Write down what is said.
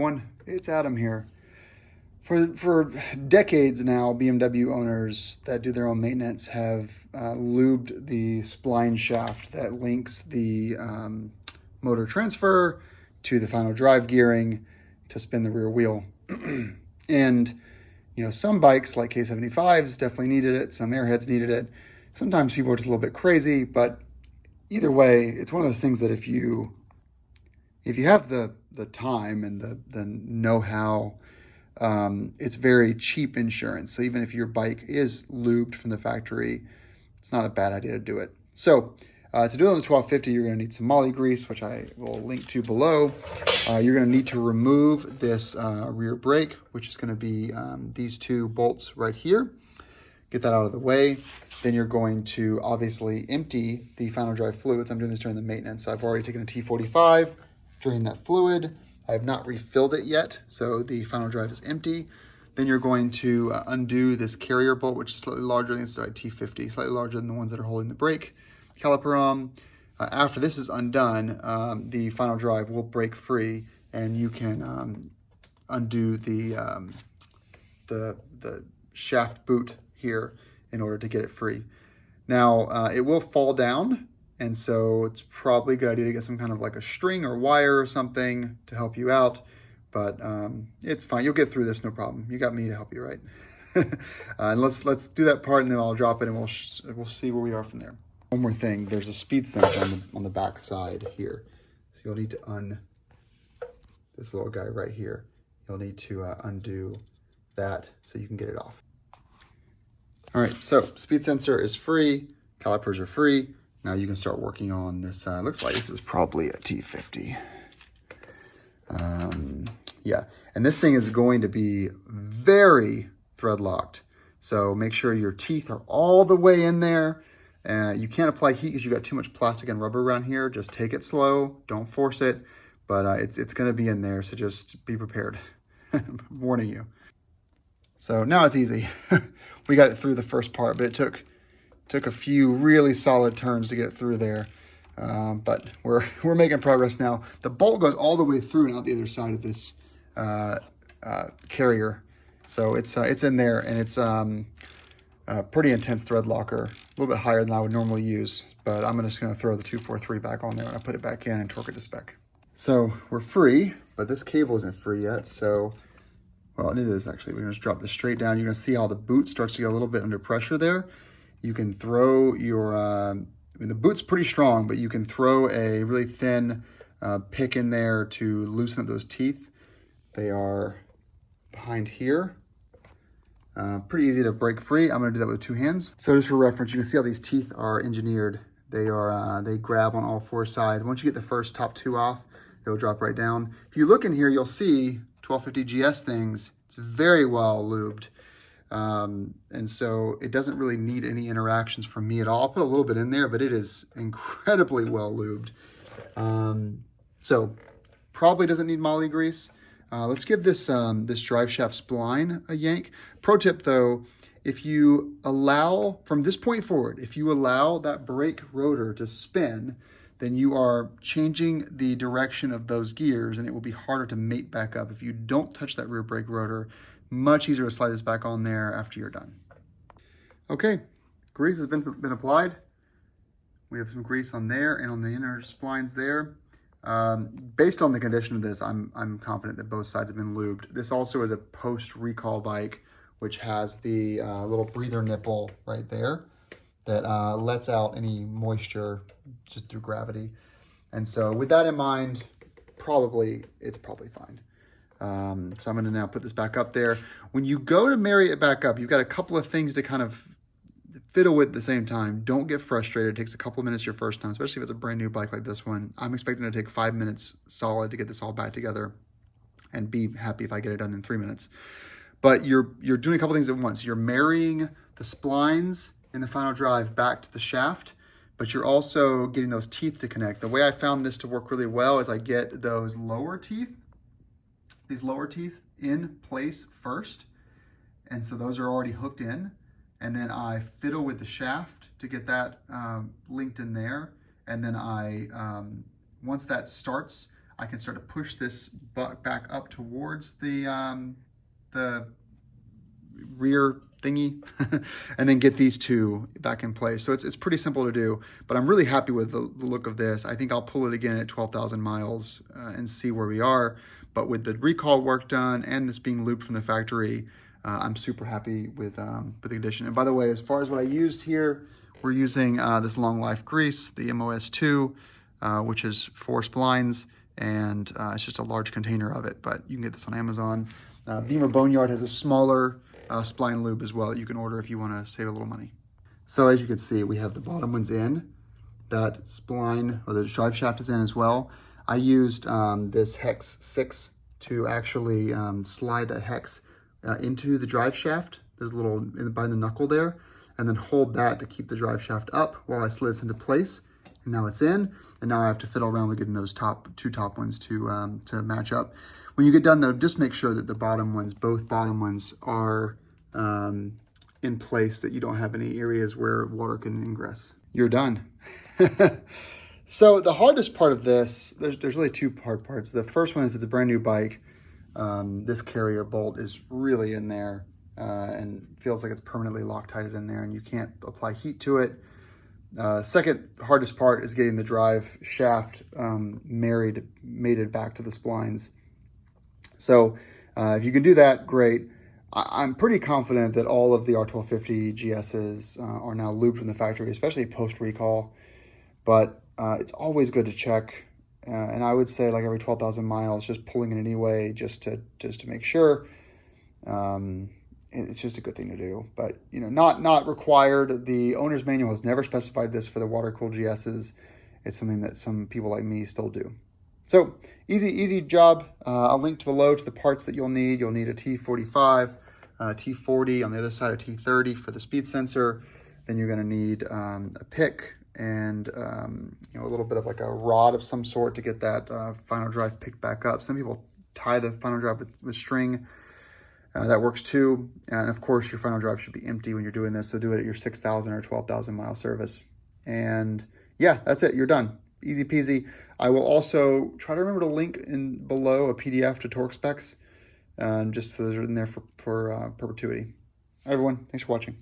everyone, it's Adam here. For decades now, BMW owners that do their own maintenance have lubed the spline shaft that links the motor transfer to the final drive gearing to spin the rear wheel. And you know, some bikes like K75s definitely needed it, some airheads needed it. Sometimes people are just a little bit crazy, but either way, it's one of those things that if you have the time and the know-how, it's very cheap insurance. So even if your bike is lubed from the factory, it's not a bad idea to do it. So to do it on the 1250, you're going to need some moly grease, which I will link to below. You're going to need to remove this rear brake, which is going to be these two bolts right here. Get that out of the way. Then you're going to obviously empty the final drive fluids. I'm doing this during the maintenance. So I've already taken a T45, drained that fluid. I have not refilled it yet, so the final drive is empty. Then you're going to undo this carrier bolt, which is slightly larger than the T50, slightly larger than the ones that are holding the brake caliper on. After this is undone, the final drive will break free, and you can undo the shaft boot here in order to get it free. Now, it will fall down, and so it's probably a good idea to get some kind of like a string or wire or something to help you out, but it's fine. You'll get through this, no problem. You got me to help you, right? And let's do that part, and then I'll drop it, and we'll see where we are from there. One more thing, there's a speed sensor on the back side here. So you'll need to this little guy right here. You'll need to undo that so you can get it off. All right, so speed sensor is free, calipers are free. Now you can start working on this. Looks like this is probably a T50. Yeah, and this thing is going to be very thread locked. So make sure your teeth are all the way in there. You can't apply heat because you've got too much plastic and rubber around here. Just take it slow, don't force it, but it's gonna be in there, so just be prepared. I'm warning you. So now it's easy. We got it through the first part, but it took a few really solid turns to get through there. But we're making progress now. The bolt goes all the way through, not the other side of this carrier. So it's in there, and it's pretty intense thread locker, a little bit higher than I would normally use, but I'm just gonna throw the 243 back on there when I put it back in and torque it to spec. So we're free, but this cable isn't free yet. So, well, it is actually. We're gonna just drop this straight down. You're gonna see how the boot starts to get a little bit under pressure there. You can throw your, I mean, the boot's pretty strong, but you can throw a really thin pick in there to loosen up those teeth. They are behind here. Pretty easy to break free. I'm gonna do that with 2 hands. So just for reference, you can see how these teeth are engineered. They grab on all 4 sides. Once you get the first top 2 off, it'll drop right down. If you look in here, you'll see 1250GS things. It's very well lubed. And so it doesn't really need any interactions from me at all. I'll put a little bit in there, but it is incredibly well lubed. So probably doesn't need moly grease. Let's give this drive shaft spline a yank. Pro tip though, if you allow, from this point forward, if you allow that brake rotor to spin, then you are changing the direction of those gears, and it will be harder to mate back up. If you don't touch that rear brake rotor, much easier to slide this back on there after you're done. Okay, grease has been applied. We have some grease on there and on the inner splines there. Based on the condition of this, I'm confident that both sides have been lubed. This also is a post-recall bike, which has the little breather nipple right there that lets out any moisture just through gravity. And so with that in mind, it's probably fine. So I'm gonna now put this back up there. When you go to marry it back up, you've got a couple of things to kind of fiddle with at the same time. Don't get frustrated. It takes a couple of minutes your first time, especially if it's a brand new bike like this one. I'm expecting it to take 5 minutes solid to get this all back together, and be happy if I get it done in 3 minutes. But you're doing a couple things at once. You're marrying the splines in the final drive back to the shaft, but you're also getting those teeth to connect. The way I found this to work really well is I get these lower teeth in place first. And so those are already hooked in. And then I fiddle with the shaft to get that linked in there. And then once that starts, I can start to push this back up towards the rear thingy and then get these two back in place. So it's pretty simple to do, but I'm really happy with the look of this. I think I'll pull it again at 12,000 miles and see where we are. But with the recall work done and this being lubed from the factory, I'm super happy with the condition. And by the way, as far as what I used here, we're using this long life grease, the MOS2, which is 4 splines, and it's just a large container of it, but you can get this on Amazon. Beamer Boneyard has a smaller Spline Lube as well that you can order if you want to save a little money. So as you can see, we have the bottom ones in, that spline or the drive shaft is in as well. I used this hex 6 to actually slide that hex into the drive shaft. There's a little by the knuckle there, and then hold that to keep the drive shaft up while I slid this into place. And now it's in, and now I have to fiddle around with getting those two top ones to match up. When you get done though, just make sure that the bottom ones, both bottom ones, are in place, that you don't have any areas where water can ingress. You're done. So the hardest part of this, there's really two hard parts. The first one is, if it's a brand new bike, this carrier bolt is really in there and feels like it's permanently Loctited in there, and you can't apply heat to it. Second hardest part is getting the drive shaft mated back to the splines. So if you can do that, great. I'm pretty confident that all of the R1250GSs are now lubed from the factory, especially post-recall. But it's always good to check. And I would say like every 12,000 miles, just pulling it anyway, just to make sure. It's just a good thing to do, but you know, not required. The owner's manual has never specified this for the water-cooled GSs. It's something that some people like me still do. So easy job. I'll link below to the parts that you'll need. You'll need a T45, T40 on the other side of T30 for the speed sensor. Then you're going to need a pick and you know, a little bit of like a rod of some sort to get that final drive picked back up. Some people tie the final drive with string. That works too. And of course, your final drive should be empty when you're doing this. So do it at your 6,000 or 12,000 mile service. And yeah, that's it. You're done. Easy peasy. I will also try to remember to link in below a PDF to torque specs, just so those are in there for perpetuity. All right, everyone. Thanks for watching.